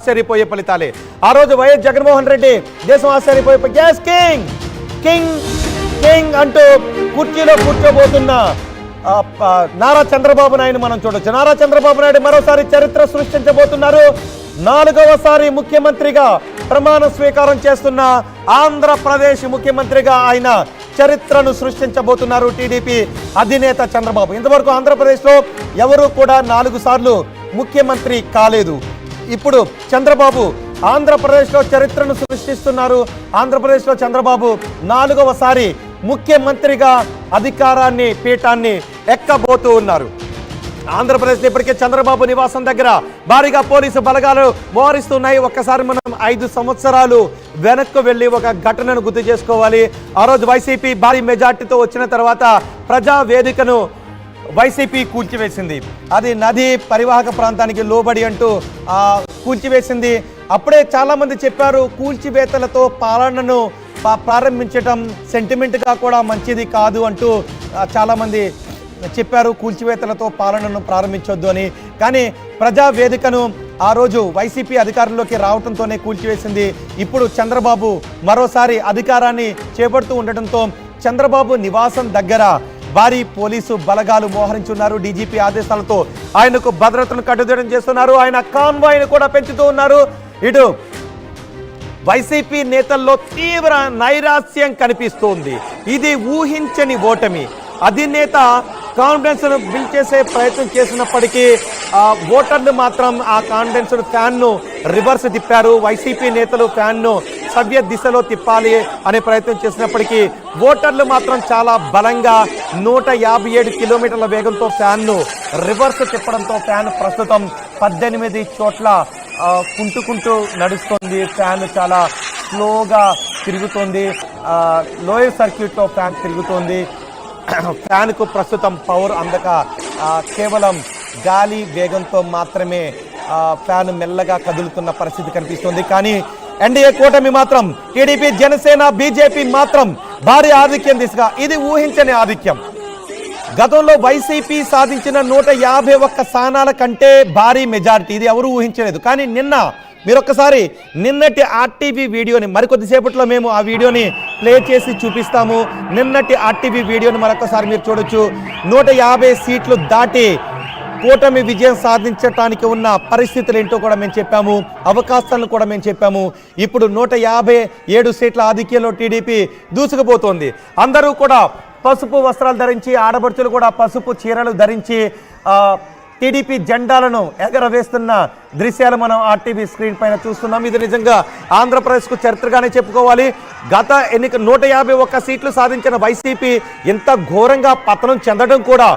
ఆశ్చర్యపోయే ఫలితాలే. ఆ రోజు వైఎస్ జగన్మోహన్ రెడ్డి దేశం ఆశ్చర్యపోయే గ్యాస్ కింగ్ కింగ్ కింగ్ అంటూ కుర్చీలో కూర్చోబోతున్న నారా చంద్రబాబు నాయుడు మనం చూడొచ్చు. నారా చంద్రబాబు నాయుడు మరోసారి చరిత్ర సృష్టించబోతున్నారు. 4వసారి ముఖ్యమంత్రిగా ప్రమాణ స్వీకారం చేస్తున్న ఆంధ్రప్రదేశ్ ముఖ్యమంత్రిగా ఆయన చరిత్రను సృష్టించబోతున్నారు టీడీపీ అధినేత చంద్రబాబు. ఇంతవరకు ఆంధ్రప్రదేశ్లో ఎవరు కూడా 4 సార్లు ముఖ్యమంత్రి కాలేదు. ఇప్పుడు చంద్రబాబు ఆంధ్రప్రదేశ్లో చరిత్రను సృష్టిస్తున్నారు. ఆంధ్రప్రదేశ్లో చంద్రబాబు 4వసారి ముఖ్యమంత్రిగా అధికారాన్ని పీఠాన్ని ఎక్కబోతూ ఉన్నారు. ఆంధ్రప్రదేశ్ ఇప్పటికే చంద్రబాబు నివాసం దగ్గర భారీగా పోలీసు బలగాలు మోహరిస్తున్నాయి. ఒక్కసారి మనం 5 సంవత్సరాలు వెనక్కు వెళ్ళి ఒక ఘటనను గుర్తు చేసుకోవాలి. ఆ రోజు వైసీపీ భారీ మెజార్టీతో వచ్చిన తర్వాత ప్రజా వేదికను వైసీపీ కూల్చివేసింది. అది నది పరివాహక ప్రాంతానికి లోబడి అంటూ కూల్చివేసింది. అప్పుడే చాలామంది చెప్పారు కూల్చివేతలతో పాలనను ప్రారంభించటం సెంటిమెంట్గా కూడా మంచిది కాదు అంటూ చాలామంది చెప్పారు కూల్చివేతలతో పాలనను ప్రారంభించొద్దు అని. కానీ ప్రజా వేదికను ఆ రోజు వైసీపీ అధికారంలోకి రావడంతోనే కూల్చివేసింది. ఇప్పుడు చంద్రబాబు మరోసారి అధికారాన్ని చేపడుతూ ఉండటంతో చంద్రబాబు నివాసం దగ్గర భారీ పోలీసు బలగాలు మోహరించున్నారు. డీజీపీ ఆదేశాలతో ఆయనకు భద్రతను కట్టుదిట్టం చేస్తున్నారు. ఆయన కాన్వాయ్ను కూడా పెంచుతూ ఉన్నారు. ఇటు వైసీపీ నేతల్లో తీవ్ర నైరాశ్యం కనిపిస్తోంది. ఇది ఊహించని ఓటమి. అధినేత కాన్ఫిడెన్స్ బిల్డ్ చేసే ప్రయత్నం చేసినప్పటికీ ఓటర్లు మాత్రం ఆ కాన్ఫిడెన్స్ ఫ్యాన్ను రివర్స్ తిప్పారు. వైసీపీ నేతలు ఫ్యాన్ను సవ్య దిశలో తిప్పాలి అనే ప్రయత్నం చేసినప్పటికీ ఓటర్లు మాత్రం చాలా బలంగా 157 కిలోమీటర్ల వేగంతో ఫ్యాన్ను రివర్స్ తిప్పడంతో ఫ్యాన్ ప్రస్తుతం 18 చోట్ల కుంటుకుంటూ నడుస్తుంది. ఫ్యాన్ చాలా స్లోగా తిరుగుతోంది. లోయర్ సర్క్యూట్లో ఫ్యాన్ తిరుగుతోంది. ఫ్యాన్కు ప్రస్తుతం పవర్ అందక కేవలం గాలి వేగంతో మాత్రమే ఫ్యాన్ మెల్లగా కదులుతున్న పరిస్థితి కనిపిస్తుంది. కానీ ఎన్డీఏ కూటమి మాత్రం టీడీపీ జనసేన బీజేపీ మాత్రం భారీ ఆధిక్యం దిశగా ఇది ఊహించని ఆధిక్యం. గతంలో వైసీపీ సాధించిన 151 స్థానాల కంటే భారీ మెజారిటీ ఇది ఎవరు ఊహించలేదు. కానీ నిన్న మీరొక్కసారి నిన్నటి ఆర్టీవీ వీడియోని మరికొద్దిసేపట్లో మేము ఆ వీడియోని ప్లే చేసి చూపిస్తాము. నిన్నటి ఆర్టీవీ వీడియోని మరొకసారి మీరు చూడొచ్చు. 150 సీట్లు దాటి కూటమి విజయం సాధించడానికి ఉన్న పరిస్థితులు ఏంటో కూడా మేము చెప్పాము. అవకాశాలను కూడా మేము చెప్పాము. ఇప్పుడు 157 సీట్ల ఆధిక్యంలో టీడీపీ దూసుకుపోతోంది. అందరూ కూడా పసుపు వస్త్రాలు ధరించి ఆడపడుచులు కూడా పసుపు చీరలు ధరించి టీడీపీ జెండాలను ఎగరవేస్తున్న దృశ్యాలు మనం ఆర్టీవీ స్క్రీన్ పైన చూస్తున్నాం. ఇది నిజంగా ఆంధ్రప్రదేశ్కు చరిత్రగానే చెప్పుకోవాలి. గత ఎన్నిక 151 సీట్లు సాధించిన వైసీపీ ఇంత ఘోరంగా పతనం చెందడం కూడా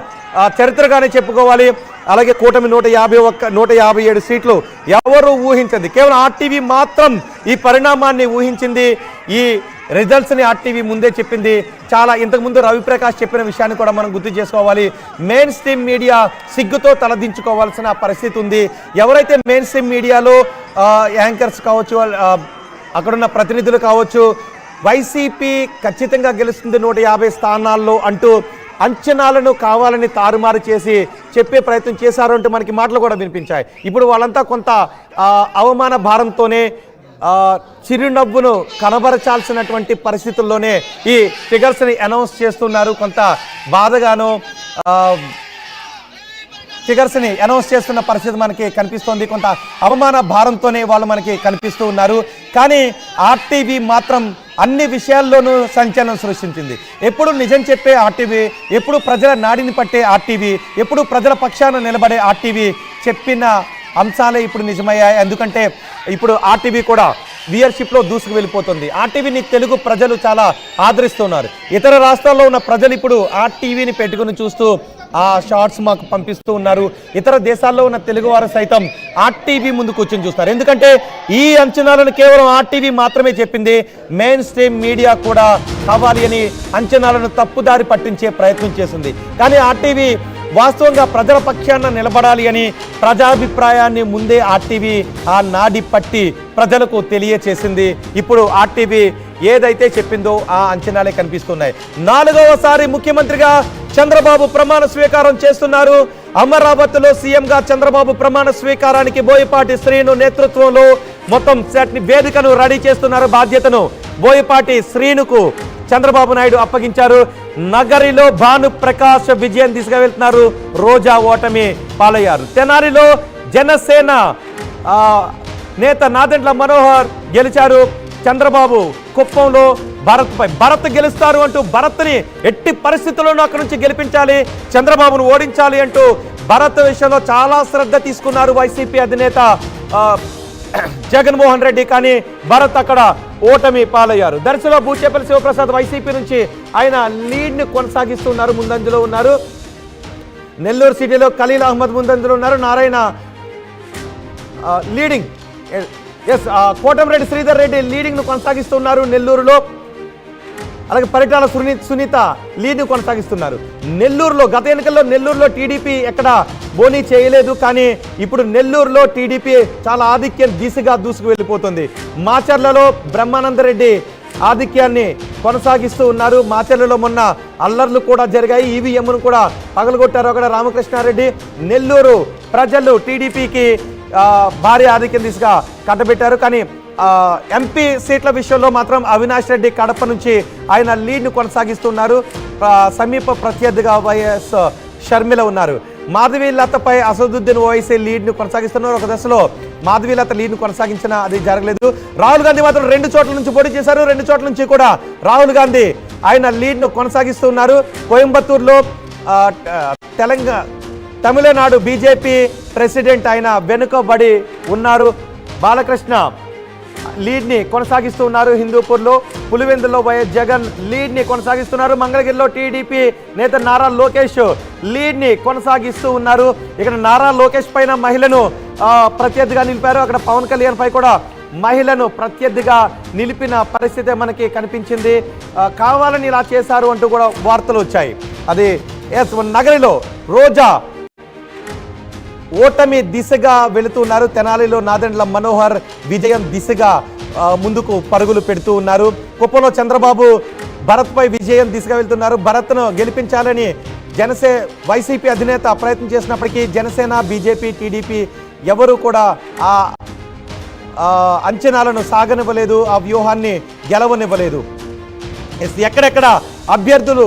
చరిత్రగానే చెప్పుకోవాలి. అలాగే కూటమి 157 సీట్లు ఎవరు ఊహించింది. కేవలం ఆర్టీవీ మాత్రం ఈ పరిణామాన్ని ఊహించింది. ఈ రిజల్ట్స్ని ఆర్టీవీ ముందే చెప్పింది. చాలా ఇంతకుముందు రవిప్రకాష్ చెప్పిన విషయాన్ని కూడా మనం గుర్తు చేసుకోవాలి. మెయిన్ స్ట్రీమ్ మీడియా సిగ్గుతో తలదించుకోవాల్సిన పరిస్థితి ఉంది. ఎవరైతే మెయిన్ స్ట్రీమ్ మీడియాలో యాంకర్స్ కావచ్చు, అక్కడున్న ప్రతినిధులు కావచ్చు, వైసీపీ ఖచ్చితంగా గెలుస్తుంది 150 స్థానాల్లో అంటూ అంచనాలను కావాలని తారుమారు చేసి చెప్పే ప్రయత్నం చేశారు అంటూ మనకి మాటలు కూడా వినిపించాయి. ఇప్పుడు వాళ్ళంతా కొంత అవమాన భారంతోనే చిరునవ్వును కనబరచాల్సినటువంటి పరిస్థితుల్లోనే ఈ ఫిగర్స్ని అనౌన్స్ చేస్తున్నారు. కొంత బాధగాను ఫిగర్స్ని అనౌన్స్ చేస్తున్న పరిస్థితి మనకి కనిపిస్తోంది. కొంత అవమాన భారంతోనే వాళ్ళు మనకి కనిపిస్తూ ఉన్నారు. కానీ ఆర్టీవీ మాత్రం అన్ని విషయాల్లోనూ సంచలనం సృష్టించింది. ఎప్పుడు నిజం చెప్పే ఆర్టీవీ, ఎప్పుడు ప్రజల నాడిని పట్టే ఆర్టీవీ, ఎప్పుడు ప్రజల పక్షాన నిలబడే ఆర్టీవీ చెప్పిన అంశాలే ఇప్పుడు నిజమయ్యాయి. ఎందుకంటే ఇప్పుడు ఆర్టీవీ కూడా వ్యూయర్షిప్లో దూసుకు వెళ్ళిపోతుంది. ఆర్టీవీని తెలుగు ప్రజలు చాలా ఆదరిస్తున్నారు. ఇతర రాష్ట్రాల్లో ఉన్న ప్రజలు ఇప్పుడు ఆర్టీవీని పెట్టుకుని చూస్తూ ఆ షార్ట్స్ మాకు పంపిస్తూ ఉన్నారు. ఇతర దేశాల్లో ఉన్న తెలుగువారు సైతం ఆర్టీవీ ముందు కూర్చొని చూస్తారు. ఎందుకంటే ఈ అంచనాలను కేవలం ఆర్టీవీ మాత్రమే చెప్పింది. మెయిన్ స్ట్రీమ్ మీడియా కూడా కావాలి అని అంచనాలను తప్పుదారి పట్టించే ప్రయత్నం చేసింది. కానీ ఆర్టీవీ వాస్తవంగా ప్రజల పక్షాన నిలబడాలి అని ప్రజాభిప్రాయాన్ని ముందే ఆర్టీవీ ఆ నాడి పట్టి ప్రజలకు తెలియచేసింది. ఇప్పుడు ఆర్టీవీ ఏదైతే చెప్పిందో ఆ అంచనాలే కనిపిస్తున్నాయి. 4వసారి ముఖ్యమంత్రిగా చంద్రబాబు ప్రమాణ స్వీకారం చేస్తున్నారు. అమరావతిలో సీఎంగా చంద్రబాబు ప్రమాణ స్వీకారానికి బోయపాటి శ్రీను నేతృత్వంలో మొత్తం వేదికను రెడీ చేస్తున్నారు. బాధ్యతను బోయపాటి శ్రీనుకు చంద్రబాబు నాయుడు అప్పగించారు. నగరిలో భాను ప్రకాష్ విజయం తీసుకువెళ్తున్నారు. రోజా ఓటమి పాలయ్యారు. తెనాలిలో జనసేన నేత నాదెండ్ల మనోహర్ గెలిచారు. చంద్రబాబు కుప్పంలో భరత్ గెలుస్తారు అంటూ భరత్ని ఎట్టి పరిస్థితుల్లోనూ అక్కడి నుంచి గెలిపించాలి, చంద్రబాబును ఓడించాలి అంటూ భరత్ విషయంలో చాలా శ్రద్ధ తీసుకున్నారు వైసీపీ అధినేత జగన్మోహన్ రెడ్డి. కానీ భరత్ అక్కడ ఓటమి పాలయ్యారు. దర్శిలో బూచేపల్లి శివప్రసాద్ వైసీపీ నుంచి ఆయన లీడ్ని కొనసాగిస్తున్నారు, ముందంజలో ఉన్నారు. నెల్లూరు సిటీలో ఖలీల్ అహ్మద్ ముందంజలో ఉన్నారు. నారాయణ లీడింగ్, కోటంరెడ్డి శ్రీధర్ రెడ్డి లీడింగ్ ను కొనసాగిస్తున్నారు నెల్లూరులో. అలాగే పరిటాల సునీత లీడ్ ను కొనసాగిస్తున్నారు. నెల్లూరులో గత ఎన్నికల్లో నెల్లూరులో టీడీపీ ఎక్కడ బోనీ చేయలేదు, కానీ ఇప్పుడు నెల్లూరులో టీడీపీ చాలా ఆధిక్యం దిశగా దూసుకు వెళ్ళిపోతుంది. మాచర్లలో బ్రహ్మానందరెడ్డి ఆధిక్యాన్ని కొనసాగిస్తూ ఉన్నారు. మాచర్లలో మొన్న అల్లర్లు కూడా జరిగాయి, ఈవీఎంను కూడా పగలగొట్టారు అక్కడ రామకృష్ణారెడ్డి. నెల్లూరు ప్రజలు టీడీపీకి భారీ ఆధిక్యం దిశగా కట్టబెట్టారు. కానీ ఎంపీ సీట్ల విషయంలో మాత్రం అవినాష్ రెడ్డి కడప నుంచి ఆయన లీడ్ను కొనసాగిస్తున్నారు. సమీప ప్రత్యర్థిగా వైఎస్ షర్మిల ఉన్నారు. మాధవీలతపై అసదుద్దీన్ ఓవైసీ లీడ్ను కొనసాగిస్తున్నారు. ఒక దశలో మాధవీలత లీడ్ను కొనసాగించినా అది జరగలేదు. రాహుల్ గాంధీ మాత్రం 2 చోట్ల నుంచి పోటీ చేశారు. 2 చోట్ల నుంచి కూడా రాహుల్ గాంధీ ఆయన లీడ్ను కొనసాగిస్తున్నారు. కోయంబత్తూరులో తమిళనాడు బీజేపీ ప్రెసిడెంట్ ఆయన వెనుకబడి ఉన్నారు. బాలకృష్ణ లీడ్ని కొనసాగిస్తూ ఉన్నారు. హిందూపూర్లో పులివెందులో వైఎస్ జగన్ లీడ్ని కొనసాగిస్తున్నారు. మంగళగిరిలో టీడీపీ నేత నారా లోకేష్ లీడ్ని కొనసాగిస్తూ ఉన్నారు. ఇక్కడ నారా లోకేష్ పైన మహిళను ప్రత్యర్థిగా నిలిపారు. అక్కడ పవన్ కళ్యాణ్ పై కూడా మహిళను ప్రత్యర్థిగా నిలిపిన పరిస్థితి మనకి కనిపించింది. కావాలని ఇలా చేశారు అంటూ కూడా వార్తలు వచ్చాయి. అది నగరిలో రోజా ఓటమి దిశగా వెళుతున్నారు. తెనాలిలో నాదెండ్ల మనోహర్ విజయం దిశగా ముందుకు పరుగులు పెడుతూ ఉన్నారు. కుప్పంలో చంద్రబాబు భరత్పై విజయం దిశగా వెళ్తున్నారు. భరత్ను గెలిపించాలని వైసీపీ అధినేత ప్రయత్నం చేసినప్పటికీ జనసేన, బీజేపీ, టీడీపీ ఎవరు కూడా ఆ అంచనాలను సాగనివ్వలేదు, ఆ వ్యూహాన్ని గెలవనివ్వలేదు. ఎక్కడెక్కడ అభ్యర్థులు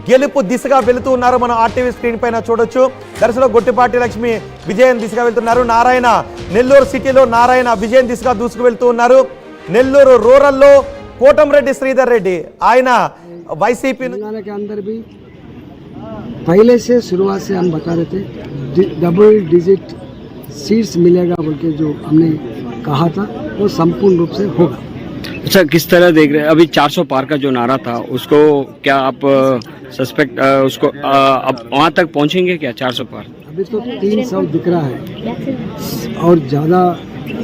గెలుపు దిశగా వెళుతూ ఉన్నారు మనం ఆర్టీవీ స్క్రీన్ పైన చూడొచ్చు. దర్శలో గొట్టిపాటి లక్ష్మి విజయం దిశగా వెళ్తున్నారు. నారాయణ నెల్లూరు సిటీలో నారాయణ విజయం దిశగా దూసుకు వెళ్తూ ఉన్నారు. నెల్లూరు రూరల్లో కోటంరెడ్డి శ్రీధర్ రెడ్డి ఆయన వైసీపీ पहले से शुरुआत से हम बता रहे थे डबल डिजिट सीट्स मिलेगा बोल के जो हमने कहा था वो संपूर्ण रूप से होगा. अच्छा, किस तरह देख रहे हैं अभी 400 पार का जो नारा था उसको, क्या आप सस्पेक्ट उसको अब वहाँ तक पहुँचेंगे क्या 400 पार? अभी तो 300 दिख रहा है और ज़्यादा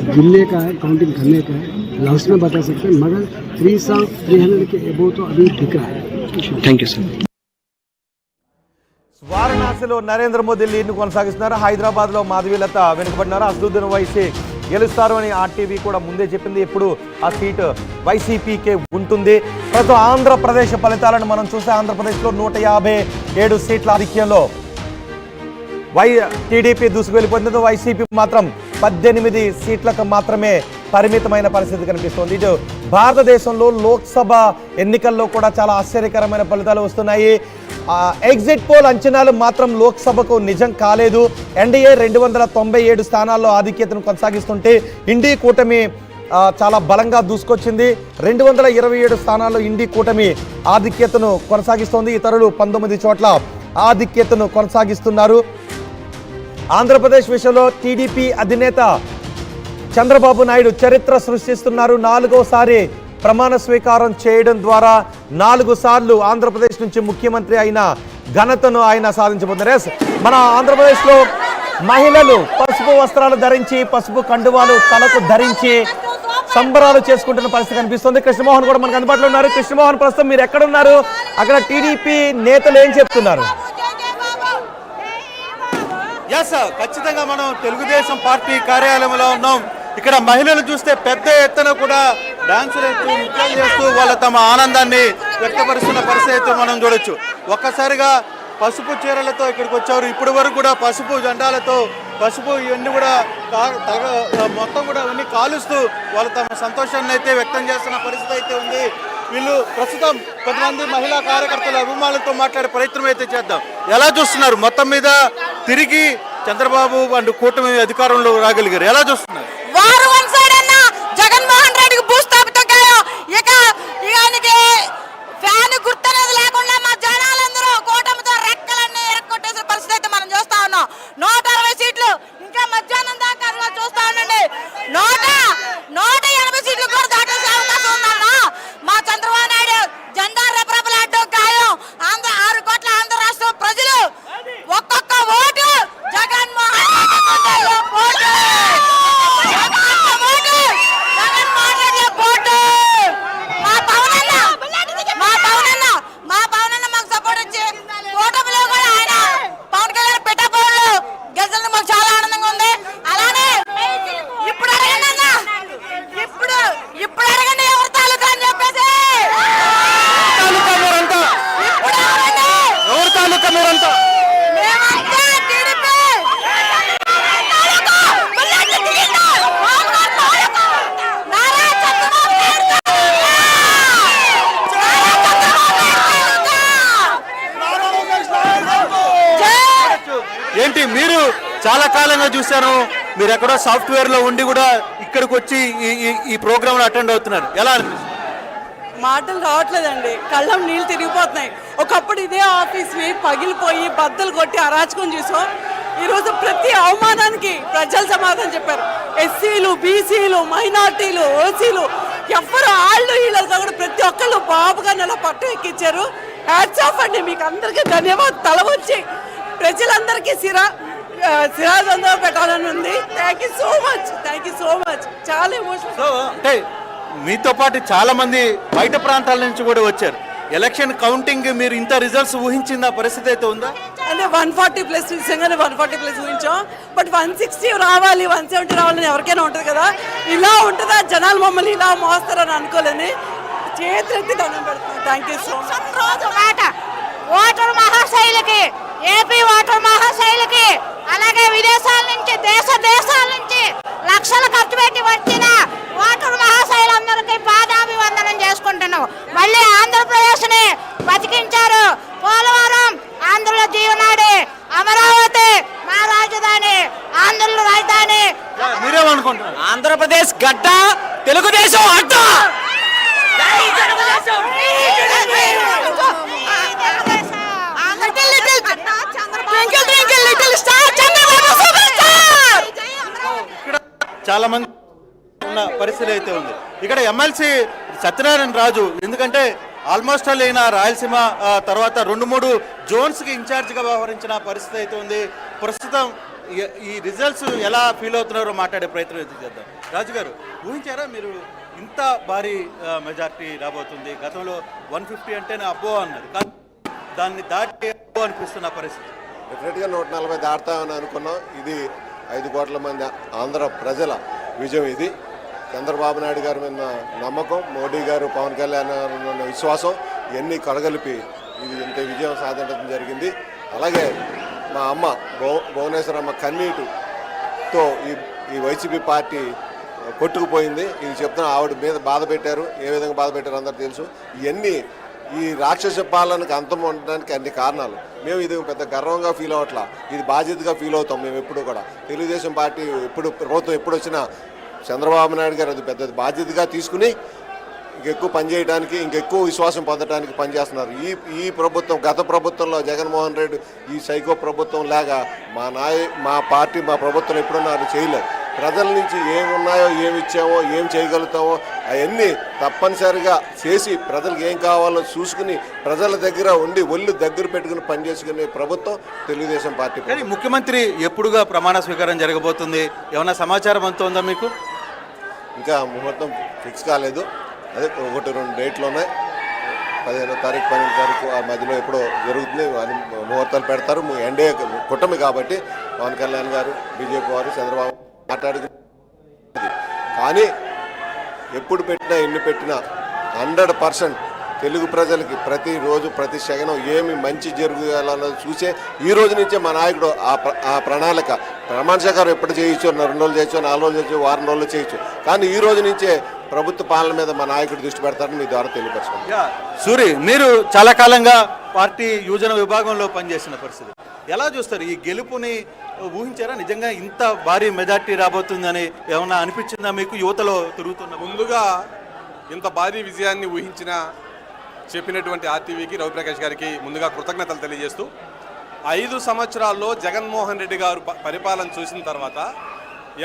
गिनने का है, काउंटिंग करने का है, लास्ट में बता सकते हैं, मगर 300 के एबो तो अभी दिख रहा है. Thank you sir. వారణాసిలో నరేంద్ర మోదీ లీడ్ను కొనసాగిస్తున్నారు. హైదరాబాద్లో మాధవీలత వెనుకబడినారు. అసదుద్దీన్ ఓవైసీ గెలుస్తారు అని ఆర్టీవీ కూడా ముందే చెప్పింది. ఇప్పుడు ఆ సీటు వైసీపీకే ఉంటుంది. ప్రస్తుతం ఆంధ్రప్రదేశ్ ఫలితాలను మనం చూస్తే ఆంధ్రప్రదేశ్లో 157 సీట్ల ఆధిక్యంలో టీడీపీ దూసుకు వెళ్ళిపోతుంది. వైసీపీ మాత్రం 18 సీట్లకు మాత్రమే పరిమితమైన పరిస్థితి కనిపిస్తోంది. ఇటు భారతదేశంలో లోక్సభ ఎన్నికల్లో కూడా చాలా ఆశ్చర్యకరమైన ఫలితాలు వస్తున్నాయి. ఎగ్జిట్ పోల్ అంచనాలు మాత్రం లోక్సభకు నిజం కాలేదు. ఎన్డీఏ 297 స్థానాల్లో ఆధిక్యతను కొనసాగిస్తుంటే ఇండీ కూటమి చాలా బలంగా దూసుకొచ్చింది. 227 స్థానాల్లో ఇండీ కూటమి ఆధిక్యతను కొనసాగిస్తోంది. ఇతరులు 19 చోట్ల ఆధిక్యతను కొనసాగిస్తున్నారు. ఆంధ్రప్రదేశ్ విషయంలో టీడీపీ అధినేత చంద్రబాబు నాయుడు చరిత్ర సృష్టిస్తున్నారు. 4వసారి ప్రమాణ స్వీకారం చేయడం ద్వారా 4 సార్లు ఆంధ్రప్రదేశ్ నుంచి ముఖ్యమంత్రి అయిన ఘనతను ఆయన సాధించబోతున్నారు. మన ఆంధ్రప్రదేశ్లో మహిళలు పసుపు వస్త్రాలు ధరించి, పసుపు కండువాలు తలకు ధరించి సంబరాలు చేసుకుంటున్న పరిస్థితి కనిపిస్తుంది. కృష్ణమోహన్ కూడా మనకు అందుబాటులో ఉన్నారు. కృష్ణమోహన్, ప్రస్తుతం మీరు ఎక్కడున్నారు? అక్కడ టీడీపీ నేతలు ఏం చెప్తున్నారు? ఖచ్చితంగా మనం తెలుగుదేశం పార్టీ కార్యాలయంలో ఉన్నాం. ఇక్కడ మహిళలు చూస్తే పెద్ద ఎత్తున కూడా డాన్సులు వేస్తూ నృత్యాలు చేస్తూ వాళ్ళ తమ ఆనందాన్ని వ్యక్తపరుస్తున్న పరిస్థితి అయితే మనం చూడొచ్చు. ఒక్కసారిగా పసుపు చీరలతో ఇక్కడికి వచ్చారు. ఇప్పటి వరకు కూడా పసుపు జెండాలతో పసుపు ఇవన్నీ కూడా మొత్తం కూడా ఇవన్నీ కాలుస్తూ వాళ్ళు తమ సంతోషాన్ని అయితే వ్యక్తం చేస్తున్న పరిస్థితి అయితే ఉంది. వీళ్ళు ప్రస్తుతం కొంతమంది మహిళా కార్యకర్తల అభిమానులతో మాట్లాడే ప్రయత్నం అయితే చేద్దాం. ఎలా చూస్తున్నారు? మొత్తం మీద తిరిగి చంద్రబాబు అండ్ కూటమి అధికారంలో రాగలిగారు, ఎలా చూస్తున్నారు? జగన్మోహన్ రెడ్డికి భూస్థాపితం ఇక ఆయనకి ఫ్యాన్ గుర్తనేది లేకుండా మా జనాలందరూ కూటమితో రెక్కలన్నీ ఎరక్కొట్టేసిన పరిస్థితి అయితే మనం చూస్తా ఉన్నాం. 160 సీట్లు ఇంకా మధ్యాహ్నం దాకా చూస్తా ఉండండి. 180 సీట్లు కూడా దాటేసే అవకాశం ఉందన్న. మా చంద్రబాబు నాయుడు జెండా రెపరెపలాడడం ఖాయం. 6 కోట్ల ఆంధ్ర రాష్ట్ర ప్రజలు ఒక్కొక్క ఓటు జగన్మోహన్ ఏంటి మీరు చాలా కాలంగా చూశాను, మీరు ఎక్కడో సాఫ్ట్వేర్ లో ఉండి కూడా ఇక్కడికి వచ్చి ఈ ప్రోగ్రామ్ అటెండ్ అవుతున్నారు, ఎలా అనిపిస్తుంది? మాటలు రావట్లేదండి, కళ్ళం నీళ్ళు తిరిగిపోతున్నాయి. ఒకప్పుడు ఇదే ఆఫీస్ పగిలిపోయి బద్దలు కొట్టి అరాచకం చూసాం. ఈరోజు ప్రతి అవమానానికి ప్రజలు సమాధానం చెప్పారు. ఎస్సీలు, బీసీలు, మైనార్టీలు, ఓసీలు ఎవరు ఆళ్ళు వీళ్ళు కాకుండా ప్రతి ఒక్కళ్ళు బాబుగా నెల పట్టు ఎక్కించారు. హ్యాట్స్ ఆఫ్ అండి, మీకు అందరికీ ధన్యవాదాలు. తల వచ్చి ప్రజలందరికీ శిరాదంలో పెట్టాలని ఉంది. Thank you so much, thank you so much. చాలా ఎమోషనల్. అంటే మీతో పాటు చాలా మంది బయట ప్రాంతాల నుంచి కూడా వచ్చారు. ఎలక్షన్ కౌంటింగ్ మీరు ఇంత రిజల్ట్స్ ఊహించిన పరిస్థితి అయితే ఉందా? అంటే 140+ నిజంగానే 140+ ఊహించాం. బట్ 160 రావాలి, 170 రావాలని ఎవరికైనా ఉంటుంది కదా. ఇలా ఉంటుందా, జనాలు మమ్మల్ని ఇలా మోస్తారని అనుకోలేని చేతులెత్తి దండం పెడుతున్నాం. Thank you so much. Voter మహాశైలికి, ఏపీ ఓటర్ మహాశైలికి, అలాగే విదేశాల నుంచి దేశాల నుంచి లక్షలు ఖర్చు పెట్టి వచ్చిన ఓటర్ మహాశైలందరికీ పాదాభివందనం చేసుకుంటున్నాం. మళ్ళీ ఆంధ్రప్రదేశ్ ని బతికించారు. పోలవరం ఆంధ్రుల జీవనాడి, అమరావతి మా రాజధాని, ఆంధ్రుల రాజధాని. మీరేమనుకుంటున్నారు? ఆంధ్రప్రదేశ్ గడ్డ, తెలుగుదేశం అడ్డ. చాలా మంది ఉన్న పరిస్థితి అయితే ఉంది. ఇక్కడ ఎమ్మెల్సీ సత్యనారాయణ రాజు, ఎందుకంటే ఆల్మోస్ట్ ఆల్ అయిన రాయలసీమ తర్వాత 2-3 జోన్స్కి ఇన్ఛార్జ్గా వ్యవహరించిన పరిస్థితి అయితే ఉంది. ప్రస్తుతం ఈ రిజల్ట్స్ ఎలా ఫీల్ అవుతున్నారో మాట్లాడే ప్రయత్నం అయితే చేద్దాం. రాజు గారు, ఊహించారా మీరు ఇంత భారీ మెజార్టీ రాబోతుంది? గతంలో 150 అంటేనే అబ్బో అన్నారు, కానీ దాన్ని దాటి అబ్బో అనిపిస్తున్న పరిస్థితి. డెఫినెట్గా 140 దాటుతామని అనుకున్నాం. ఇది 5 కోట్ల మంది ఆంధ్ర ప్రజల విజయం. ఇది చంద్రబాబు నాయుడు గారి మీద నమ్మకం, మోడీ గారు, పవన్ కళ్యాణ్ గారు ఉన్న విశ్వాసం, ఇవన్నీ కలగలిపి ఇది ఇంత విజయం సాధించడం జరిగింది. అలాగే మా అమ్మ భువనేశ్వరమ్మ కన్నీటితో ఈ వైసీపీ పార్టీ కొట్టుకుపోయింది. ఇది చెప్తున్నా, ఆవిడ మీద బాధ పెట్టారు. ఏ విధంగా బాధ పెట్టారు అందరూ తెలుసు. ఇవన్నీ ఈ రాక్షస పాలనకు అంతం ఉండడానికి అన్ని కారణాలు. మేము ఇది పెద్ద గర్వంగా ఫీల్ అవ్వట్లా, ఇది బాధ్యతగా ఫీల్ అవుతాం మేము ఎప్పుడు కూడా. తెలుగుదేశం పార్టీ ప్రభుత్వం ఎప్పుడు వచ్చినా చంద్రబాబు నాయుడు గారు అది పెద్ద బాధ్యతగా తీసుకుని ఇంకెక్కువ పనిచేయడానికి, ఇంకెక్కువ విశ్వాసం పొందడానికి పనిచేస్తున్నారు. ఈ ప్రభుత్వం, గత ప్రభుత్వంలో జగన్మోహన్ రెడ్డి ఈ సైకో ప్రభుత్వం లాగా మా పార్టీ, మా ప్రభుత్వం ఎప్పుడున్నా అది చేయలేదు. ప్రజల నుంచి ఏమున్నాయో, ఏమి ఇచ్చామో, ఏం చేయగలుగుతామో అవన్నీ తప్పనిసరిగా చేసి ప్రజలకు ఏం కావాలో చూసుకుని ప్రజల దగ్గర ఉండి ఒళ్ళు దగ్గర పెట్టుకుని పనిచేసుకునే ప్రభుత్వం తెలుగుదేశం పార్టీ. కానీ ముఖ్యమంత్రి ఎప్పుడుగా ప్రమాణ స్వీకారం జరగబోతుంది? ఏమైనా సమాచారం అంత ఉందా మీకు? ఇంకా ముహూర్తం ఫిక్స్ కాలేదు. అదే 1-2 డేట్లు ఉన్నాయి. 15వ తారీఖు 12వ తారీఖు ఆ మధ్యలో ఎప్పుడో జరుగుతుంది. అని ముహూర్తాలు పెడతారు. ఎన్డీఏ కూటమి కాబట్టి పవన్ కళ్యాణ్ గారు, బీజేపీ వారు, చంద్రబాబు మాట్లాడుకునేది. కానీ ఎప్పుడు పెట్టినా ఎన్ని పెట్టినా 100% తెలుగు ప్రజలకి ప్రతిరోజు ప్రతి క్షణం ఏమి మంచి జరగాలన్నది చూసే ఈ రోజు నుంచే మా నాయకుడు ఆ ప్రణాళిక ప్రమాణ స్వీకారం ఎప్పుడు చేయొచ్చు, 2 రోజులు చేయొచ్చు, 4 రోజులు చేయొచ్చు, వారం రోజులు చేయొచ్చు, కానీ ఈ రోజు నుంచే ప్రభుత్వ పాలన మీద మా నాయకుడు దృష్టి పెడతారని మీ ద్వారా తెలియపరచుకోండి. సూరి, మీరు చాలా కాలంగా పార్టీ యువజన విభాగంలో పనిచేసిన పరిస్థితి ఎలా చూస్తారు? ఈ గెలుపుని ఊహించారా? నిజంగా ఇంత భారీ మెజార్టీ రాబోతుందని ఏమన్నా అనిపించిందా మీకు యువతలో తిరుగుతున్న? ముందుగా ఇంత భారీ విజయాన్ని ఊహించిన చెప్పినటువంటి ఆర్టీవీకి రవిప్రకాష్ గారికి ముందుగా కృతజ్ఞతలు తెలియజేస్తూ 5 సంవత్సరాల్లో జగన్మోహన్ రెడ్డి గారు పరిపాలన చూసిన తర్వాత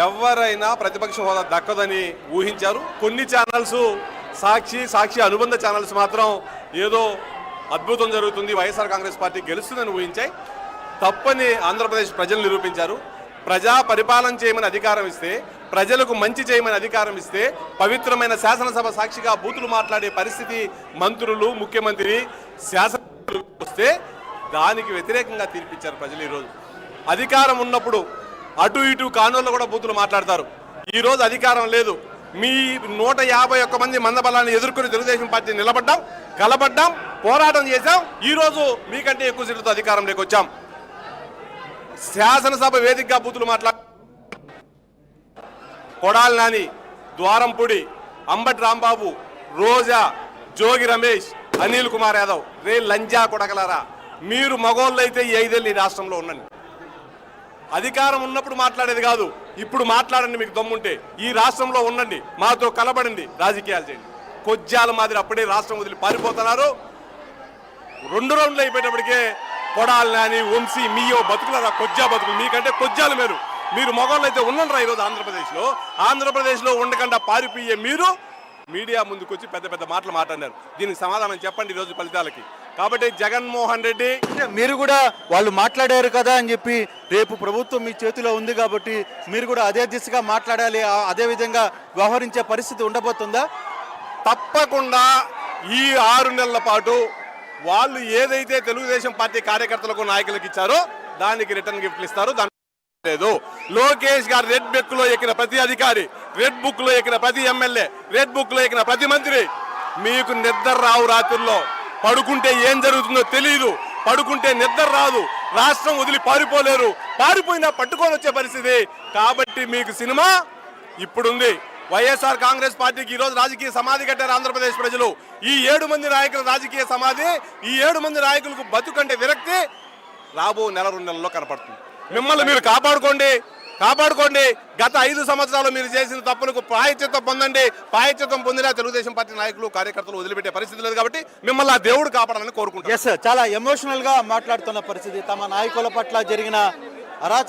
ఎవరైనా ప్రతిపక్ష హోదా దక్కదని ఊహించారు. కొన్ని ఛానల్స్ సాక్షి అనుబంధ ఛానల్స్ మాత్రం ఏదో అద్భుతం జరుగుతుంది, వైఎస్ఆర్ కాంగ్రెస్ పార్టీ గెలుస్తుందని ఊహించాయి. తప్పని ఆంధ్రప్రదేశ్ ప్రజలు నిరూపించారు. ప్రజా పరిపాలన చేయమని అధికారం ఇస్తే, ప్రజలకు మంచి చేయమని అధికారం ఇస్తే, పవిత్రమైన శాసనసభ సాక్షిగా బూతులు మాట్లాడే పరిస్థితి మంత్రులు, ముఖ్యమంత్రి, శాసనసభ వస్తే దానికి వ్యతిరేకంగా తీర్పిచ్చారు ప్రజలు. ఈరోజు అధికారం ఉన్నప్పుడు అటు ఇటు కానూరులో కూడా బూతులు మాట్లాడతారు. ఈరోజు అధికారం లేదు. మీ 151 మంది మందబలాన్ని ఎదుర్కొని తెలుగుదేశం పార్టీ నిలబడ్డాం, కలబడ్డాం, పోరాటం చేశాం. ఈరోజు మీకంటే ఎక్కువ సీట్లతో అధికారంలోకి వచ్చాం. శాసనసభ వేదికగా బూతులు కొడాలి నాని, ద్వారంపూడి, అంబటి రాంబాబు, రోజా, జోగి రమేష్, అనిల్ కుమార్ యాదవ్, రే లంజా కొడగలరా, మీరు మగోళ్ళైతే ఈ 5 ఏళ్ళు ఈ రాష్ట్రంలో ఉండండి. అధికారం ఉన్నప్పుడు మాట్లాడేది కాదు, ఇప్పుడు మాట్లాడండి. మీకు దమ్ముంటే ఈ రాష్ట్రంలో ఉండండి, మాతో కలబడండి, రాజకీయాలు చేయండి. కొజ్జాల మాదిరి అప్పుడే రాష్ట్రం వదిలి పారిపోతున్నారు. 2 రౌండ్లు అయిపోయేటప్పటికే కొడాలి నాని, వంశీ, మీయో బతుకులరా, కొజ్జా బతుకులు. మీకంటే కొజ్జాలు మీరు మగవాళ్ళు అయితే ఉండండిరా. ఈరోజు ఆంధ్రప్రదేశ్లో ఉండకుండా పారిపోయే మీరు మీడియా ముందుకొచ్చి పెద్ద మాటలు మాట్లాడారు. దీనికి సమాధానం చెప్పండి ఈరోజు ఫలితాలకి. కాబట్టి జగన్మోహన్ రెడ్డి, మీరు కూడా వాళ్ళు మాట్లాడారు కదా అని చెప్పి రేపు ప్రభుత్వం మీ చేతిలో ఉంది కాబట్టి మీరు కూడా అదే దిశగా మాట్లాడాలి, అదే విధంగా వ్యవహరించే పరిస్థితి ఉండబోతుందా? తప్పకుండా ఈ 6 నెలల పాటు వాళ్ళు ఏదైతే తెలుగుదేశం పార్టీ కార్యకర్తలకు, నాయకులకు ఇచ్చారో దానికి రిటర్న్ గిఫ్ట్లు ఇస్తారు. లేదు, లోకేష్ గారు రెడ్ బుక్ లో ఎక్కిన ప్రతి అధికారి, రెడ్ బుక్ లో ఎక్కిన ప్రతి ఎమ్మెల్యే, రెడ్ బుక్ లో ఎక్కిన ప్రతి మంత్రి, మీకు నిద్ర రావు. రాత్రుల్లో పడుకుంటే ఏం జరుగుతుందో తెలియదు, పడుకుంటే నిద్ర రాదు, రాష్ట్రం వదిలి పారిపోలేరు, పారిపోయినా పట్టుకొని వచ్చే పరిస్థితి. కాబట్టి మీకు సినిమా ఇప్పుడుంది. వైఎస్ఆర్ కాంగ్రెస్ పార్టీకి ఈరోజు రాజకీయ సమాధి కట్టారు ఆంధ్రప్రదేశ్ ప్రజలు. ఈ 7 మంది నాయకుల రాజకీయ సమాధి, ఈ 7 మంది నాయకులకు బతుకంటే విరక్తి రాబో 1-2 నెలల్లో కనపడుతుంది. మిమ్మల్ని మీరు కాపాడుకోండి. గత 5 సంవత్సరాలు మీరు చేసిన తప్పులకు ప్రాయశ్చిత్తం పొందండి. ప్రాయశ్చిత్తం పొందినా తెలుగుదేశం పార్టీ నాయకులు, కార్యకర్తలు వదిలిపెట్టే పరిస్థితి లేదు. కాబట్టి మిమ్మల్ని ఆ దేవుడు కాపాడాలని కోరుకుంటున్నాను. చాలా ఎమోషనల్ గా మాట్లాడుతున్న పరిస్థితి. తమ నాయకుల పట్ల జరిగిన అరాచక